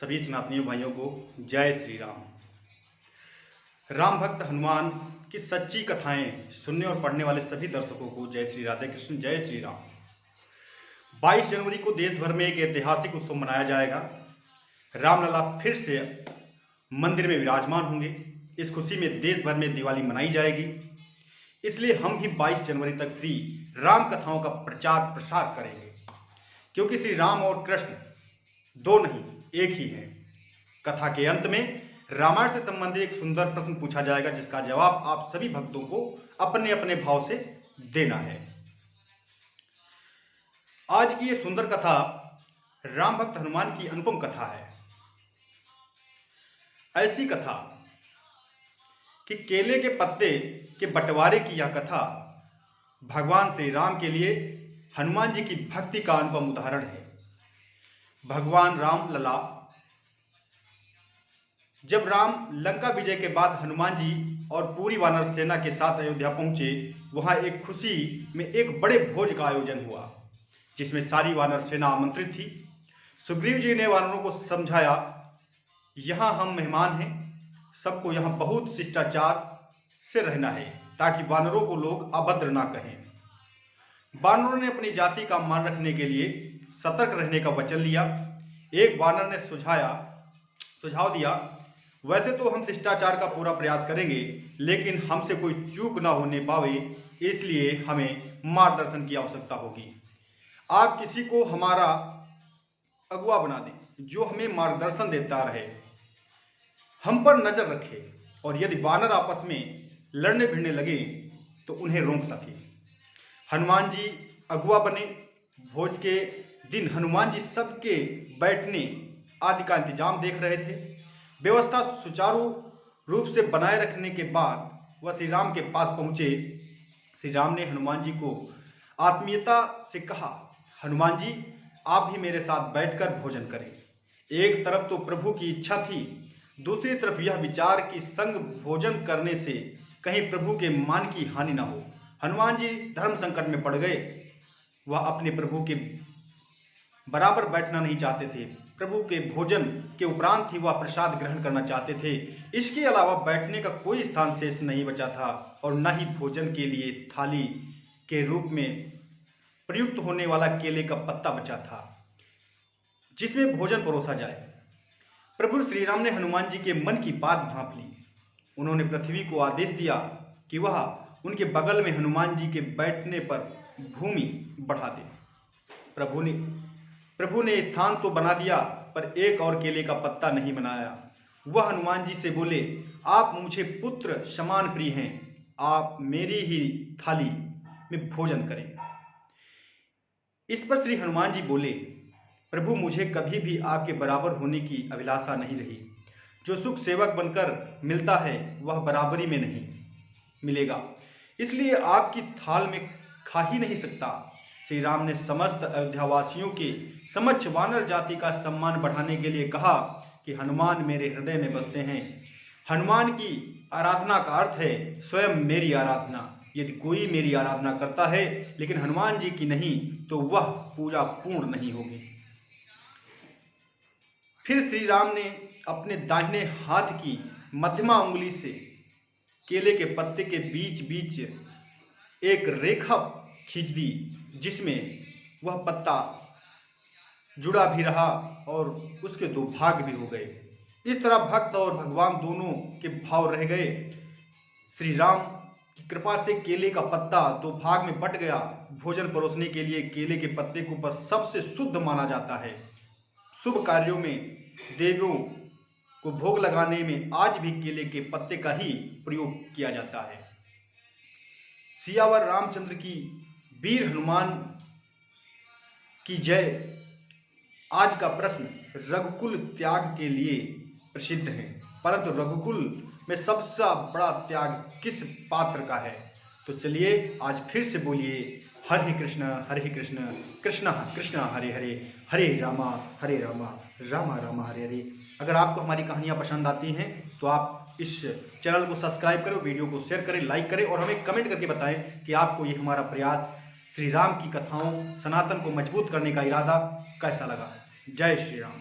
सभी सनातनी भाइयों को जय श्री राम। राम भक्त हनुमान की सच्ची कथाएं सुनने और पढ़ने वाले सभी दर्शकों को जय श्री राधे कृष्ण, जय श्री राम। 22 जनवरी को देश भर में एक ऐतिहासिक उत्सव मनाया जाएगा। रामलला फिर से मंदिर में विराजमान होंगे। इस खुशी में देश भर में दिवाली मनाई जाएगी। इसलिए हम भी 22 जनवरी तक श्री राम कथाओं का प्रचार प्रसार करेंगे, क्योंकि श्री राम और कृष्ण दो नहीं एक ही है। कथा के अंत में रामायण से संबंधित एक सुंदर प्रश्न पूछा जाएगा, जिसका जवाब आप सभी भक्तों को अपने अपने भाव से देना है। आज की ये सुंदर कथा राम भक्त हनुमान की अनुपम कथा है। ऐसी कथा कि केले के पत्ते के बंटवारे की यह कथा भगवान श्री राम के लिए हनुमान जी की भक्ति का अनुपम उदाहरण है। भगवान राम लला जब राम लंका विजय के बाद हनुमान जी और पूरी वानर सेना के साथ अयोध्या पहुंचे, वहां एक खुशी में एक बड़े भोज का आयोजन हुआ, जिसमें सारी वानर सेना आमंत्रित थी। सुग्रीव जी ने वानरों को समझाया, यहां हम मेहमान हैं, सबको यहां बहुत शिष्टाचार से रहना है, ताकि वानरों को लोग अभद्र ना कहें। वानरों ने अपनी जाति का मान रखने के लिए सतर्क रहने का वचन लिया। एक वानर ने सुझाव दिया, वैसे तो हम शिष्टाचार का पूरा प्रयास करेंगे, लेकिन हमसे कोई चूक ना होने पावे, इसलिए हमें मार्गदर्शन की आवश्यकता होगी। आप किसी को हमारा अगुवा बना दें, जो हमें मार्गदर्शन देता रहे, हम पर नजर रखे, और यदि वानर आपस में लड़ने भिड़ने लगे तो उन्हें रोक सके। हनुमान जी अगुवा बने। भोज के दिन हनुमान जी सबके बैठने आदि का इंतजाम देख रहे थे। व्यवस्था सुचारू रूप से बनाए रखने के बाद वह श्री राम के पास पहुंचे। श्री राम ने हनुमान जी को आत्मीयता से कहा, हनुमान जी आप भी मेरे साथ बैठकर भोजन करें। एक तरफ तो प्रभु की इच्छा थी, दूसरी तरफ यह विचार कि संग भोजन करने से कहीं प्रभु के मान की हानि न हो। हनुमान जी धर्म संकट में पड़ गए। वह अपने प्रभु के बराबर बैठना नहीं चाहते थे। प्रभु के भोजन के उपरांत ही वह प्रसाद ग्रहण करना चाहते थे। इसके अलावा बैठने का कोई स्थान शेष नहीं बचा था, और न ही भोजन के लिए थाली के रूप में प्रयुक्त होने वाला केले का पत्ता बचा था, जिसमें भोजन परोसा जाए। प्रभु श्री राम ने हनुमान जी के मन की बात भांप ली। उन्होंने पृथ्वी को आदेश दिया कि वह उनके बगल में हनुमान जी के बैठने पर भूमि बढ़ा दे। प्रभु ने स्थान तो बना दिया, पर एक और केले का पत्ता नहीं बनाया। वह हनुमान जी से बोले, आप मुझे पुत्र समान प्रिय हैं, आप मेरी ही थाली में भोजन करें। इस पर श्री हनुमान जी बोले, प्रभु मुझे कभी भी आपके बराबर होने की अभिलाषा नहीं रही। जो सुख सेवक बनकर मिलता है वह बराबरी में नहीं मिलेगा, इसलिए आपकी थाल में खा ही नहीं सकता। श्री राम ने समस्त अयोध्यावासियों के समक्ष वानर जाति का सम्मान बढ़ाने के लिए कहा कि हनुमान मेरे हृदय में बसते हैं। हनुमान की आराधना का अर्थ है स्वयं मेरी आराधना। यदि कोई मेरी आराधना करता है लेकिन हनुमान जी की नहीं, तो वह पूजा पूर्ण नहीं होगी। फिर श्री राम ने अपने दाहिने हाथ की मध्यमा उंगली से केले के पत्ते के बीच बीच एक रेखा खींच दी, जिसमें वह पत्ता जुड़ा भी रहा और उसके दो भाग भी हो गए। इस तरह भक्त और भगवान दोनों के भाव रह गए। श्री राम की कृपा से केले का पत्ता दो भाग में बट गया। भोजन परोसने के लिए केले के पत्ते को बस सबसे शुद्ध माना जाता है। शुभ कार्यों में देवों को भोग लगाने में आज भी केले के पत्ते का ही प्रयोग किया जाता है। सियावर रामचंद्र की, वीर हनुमान की जय। आज का प्रश्न रघुकुल त्याग के लिए प्रसिद्ध है, परंतु रघुकुल में सबसे बड़ा त्याग किस पात्र का है? तो चलिए आज फिर से बोलिए, हरे कृष्ण कृष्ण कृष्ण हरे हरे, हरे रामा रामा रामा हरे हरे। अगर आपको हमारी कहानियाँ पसंद आती हैं तो आप इस चैनल को सब्सक्राइब करें, वीडियो को शेयर करें, लाइक करें, और हमें कमेंट करके बताएं कि आपको ये हमारा प्रयास श्री राम की कथाओं सनातन को मजबूत करने का इरादा कैसा लगा। जय श्री राम।